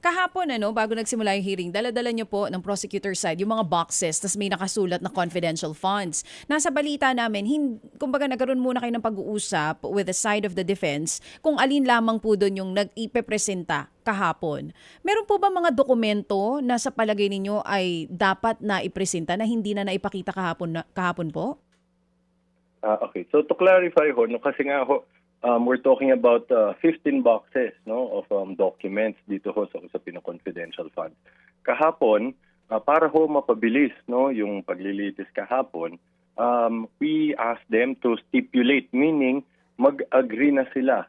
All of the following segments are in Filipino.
Kahapon, bago nagsimula yung hearing, dala-dala niyo po ng prosecutor side yung mga boxes, tas may nakasulat na confidential funds. Nasa balita namin, kumbaga nagkaroon muna kayo ng pag-uusap with the side of the defense kung alin lamang po doon yung nag-ipepresenta kahapon. Meron po ba mga dokumento na sa palagay ninyo ay dapat na ipresenta na hindi na naipakita kahapon po? Okay. So to clarify ho, no, kasi nga ho, we're talking about 15 boxes no of documents dito ho sa usapin ng confidential funds. Kahapon, para ho mapabilis no yung paglilitis kahapon, we asked them to stipulate, meaning mag-agree na sila,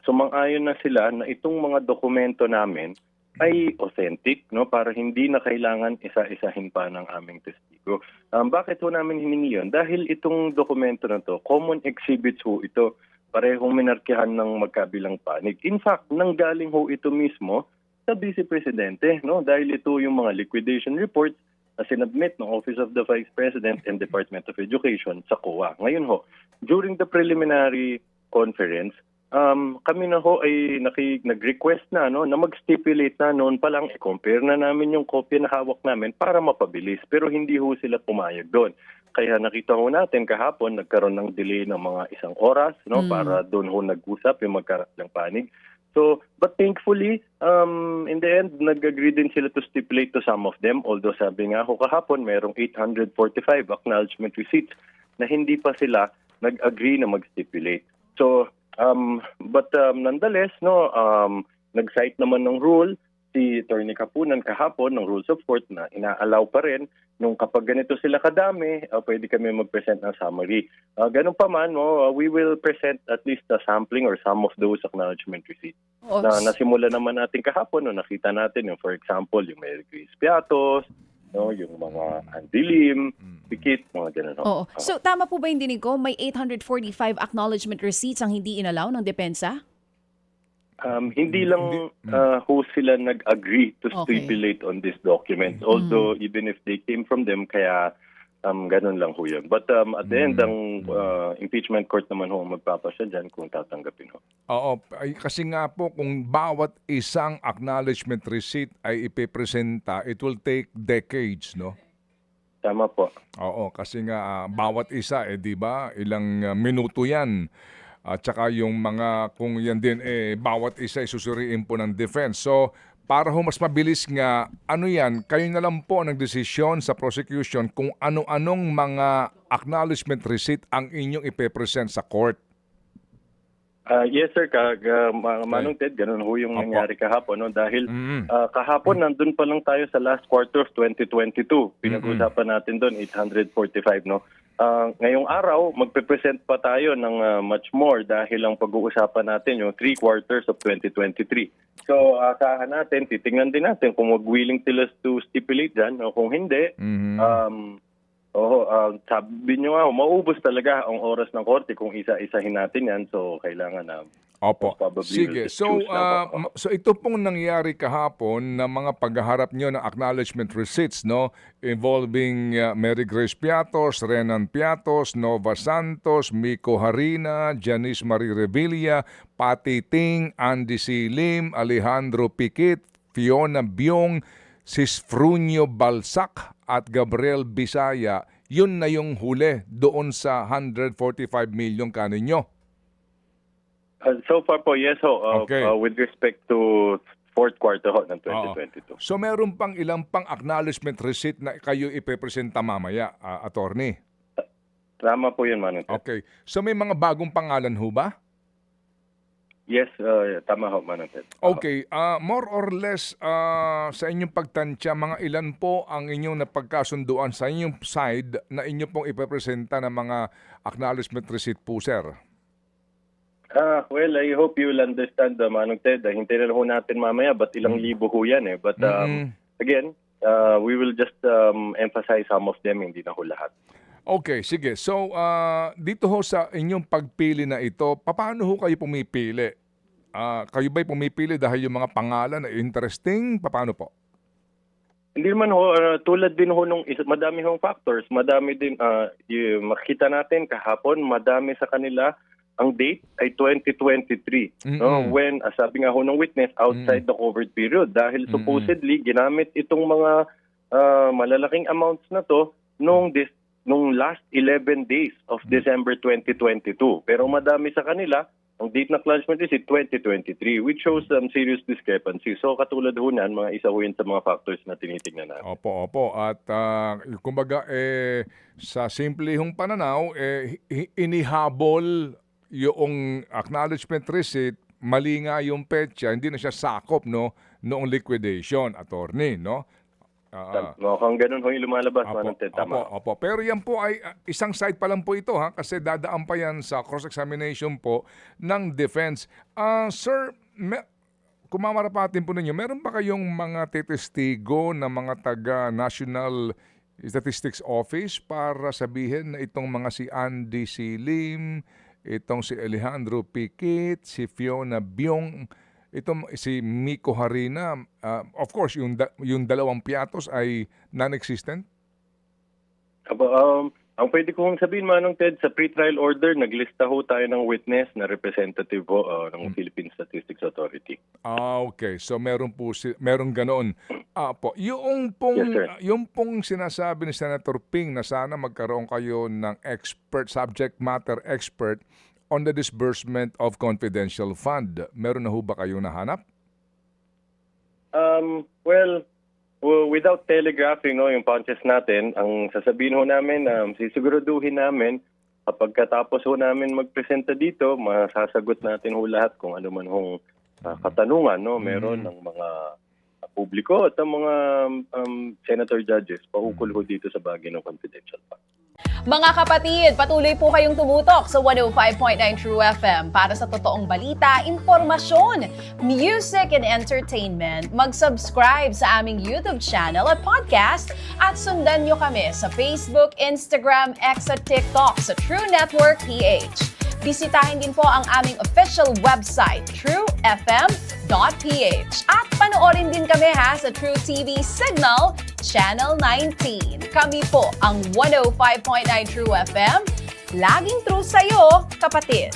sumang-ayon na sila na itong mga dokumento namin ay authentic no para hindi na kailangan isa-isahin pa ng aming testigo. Bakit ho namin hiningi yun? Dahil itong dokumento na to, common exhibits ho ito, parehong minarkihan ng magkabilang panig. In fact, nanggaling ho ito mismo sa Vice Presidente no dahil ito yung mga liquidation reports na sinubmit ng Office of the Vice President and Department of Education sa COA. Ngayon ho, during the preliminary conference, kami na ho ay nag-request na na mag-stipulate na noon pa lang i-compare na namin yung kopya na hawak namin para mapabilis, pero hindi ho sila pumayag doon. Kaya nakita ho natin kahapon nagkaroon ng delay ng mga 1 oras para doon ho nag-usap yung magkakabilang panig. So, but thankfully, in the end, nag-agree din sila to stipulate to some of them, although sabi nga ho kahapon mayroong 845 acknowledgement receipts na hindi pa sila nag-agree na mag-stipulate. So, but nonetheless, nag-cite naman ng rule si Attorney Kapunan kahapon ng Rules of Court na ina-allow pa rin nung kapag ganito sila kadami, pwede kami mag-present ng summary. Ganun pa man, we will present at least a sampling or some of those acknowledgement receipts. Na nasimula naman natin kahapon, nakita natin yung, for example, yung Mary Grace Piatos, yung mga Andilim, Pikit, mga ganun. Oo. So tama po ba yung dinig ko? May 845 acknowledgement receipts ang hindi inalaw ng depensa? Hindi lang ho sila nag-agree to stipulate on this document. Although even if they came from them, kaya ganun lang ho yun. But at the end, ang impeachment court naman ho magpapasya dyan kung tatanggapin ho. Oo, kasi nga po kung bawat isang acknowledgement receipt ay ipipresenta, it will take decades, no? Tama po. Oo, kasi nga bawat isa, di ba, ilang minuto yan. At saka yung mga, kung yan din, bawat isa ay susuriin po ng defense. So, para ho mas mabilis nga, ano yan, kayo na lang po nagdesisyon sa prosecution kung ano-anong mga acknowledgement receipt ang inyong ipepresent sa court. Yes sir, Manong Ted, ganun ho yung nangyari kahapon. No? Dahil kahapon nandun pa lang tayo sa last quarter of 2022. Pinag-usapan natin doon, 845. No? Ngayong araw, magpe-present pa tayo ng much more dahil ang pag-uusapan natin yung 3 quarters of 2023. So, asahan natin, titingnan din natin kung willing sila to stipulate dyan o kung hindi. Sabi nyo nga, maubos talaga ang oras ng korte kung isa-isahin natin yan. So, kailangan na Opo. Sige. So, so ito pong nangyari kahapon na mga paghaharap nyo ng acknowledgement receipts, no? Involving Mary Grace Piatos, Renan Piatos, Nova Santos, Miko Harina, Janice Marie Revilla, Patty Ting, Andy C. Lim, Alejandro Pikit, Fiona Biong, Sisfrunio Balsac at Gabriel Bisaya. Yun na yung huli doon sa 145 million kaninyo. So far po, yes ho. Okay. With respect to fourth quarter ho ng 2022. So meron pang ilang pang acknowledgement receipt na kayo ipepresenta mamaya, attorney? Tama po yun, Manong Ted. Okay. So may mga bagong pangalan ho ba? Yes, tama ho, Manong Ted. Okay. More or less, sa inyong pagtansya, mga ilan po ang inyong napagkasunduan sa inyong side na inyo pong ipepresenta ng mga acknowledgement receipt po, sir? Well, I hope you will understand, Manong Ted. Hintayin na ho natin mamaya, but ilang libo ho yan eh. But again, we will just emphasize some of them, hindi na ho lahat. Okay, sige. So, dito ho sa inyong pagpili na ito, paano ho kayo pumipili? Kayo ba'y pumipili dahil yung mga pangalan na interesting? Paano po? Hindi naman ho, tulad din ho nung madami hong factors. Madami din, makita natin kahapon, madami sa kanila ang date ay 2023. No? When, sabi nga ho ng witness, outside the covered period. Dahil supposedly, ginamit itong mga malalaking amounts na to nung last 11 days of December 2022. Pero madami sa kanila, ang date na acknowledgement receipt 2023, which shows some serious discrepancy. So katulad ho nan, mga isa ho yun sa mga factors na tinitingnan natin. Opo. At kumbaga, sa simple hong pananaw, inihabol yung acknowledgement receipt, mali nga yung petsa, hindi na siya sakop noong liquidation, attorney, no? Mukhang ganun ho yung lumalabas, Manong Ted. Tama. Opo. Pero yan po ay isang side pa lang po ito, ha? Kasi dadaan pa yan sa cross-examination po ng defense. Sir, kung mamarapatin po ninyo, meron ba kayong mga testigo na mga taga-National Statistics Office para sabihin na itong mga si Andy Silim, itong si Alejandro Piquet, si Fiona Biong, itong si Miko Harina, of course, yung dalawang piatos ay non-existent? Ang pwede kong sabihin, Manong Ted, sa pre-trial order, naglista ho tayo ng witness na representative ho ng Philippine Statistics Authority. Okay. So meron ganoon. Po, yung pong sinasabi ni Senator Ping na sana magkaroon kayo ng subject matter expert on the disbursement of confidential fund. Meron na ho ba kayong nahanap? Without telegraphing yung punches natin, ang sasabihin ho namin, sisiguraduhin namin, kapag katapos ho namin magpresenta dito, masasagot natin ho lahat kung ano man hong katanungan meron ng mga publiko at ang mga senator judges paukol ho dito sa bagay ng confidential fund. Mga kapatid, patuloy po kayong tumutok sa 105.9 True FM para sa totoong balita, impormasyon, music and entertainment. Mag-subscribe sa aming YouTube channel at podcast at sundan nyo kami sa Facebook, Instagram, X at TikTok sa True Network PH. Bisitahin din po ang aming official website, truefm.ph. At panoorin din kami sa True TV Signal, Channel 19. Kami po ang 105.9 True FM. Laging true sa'yo, kapatid.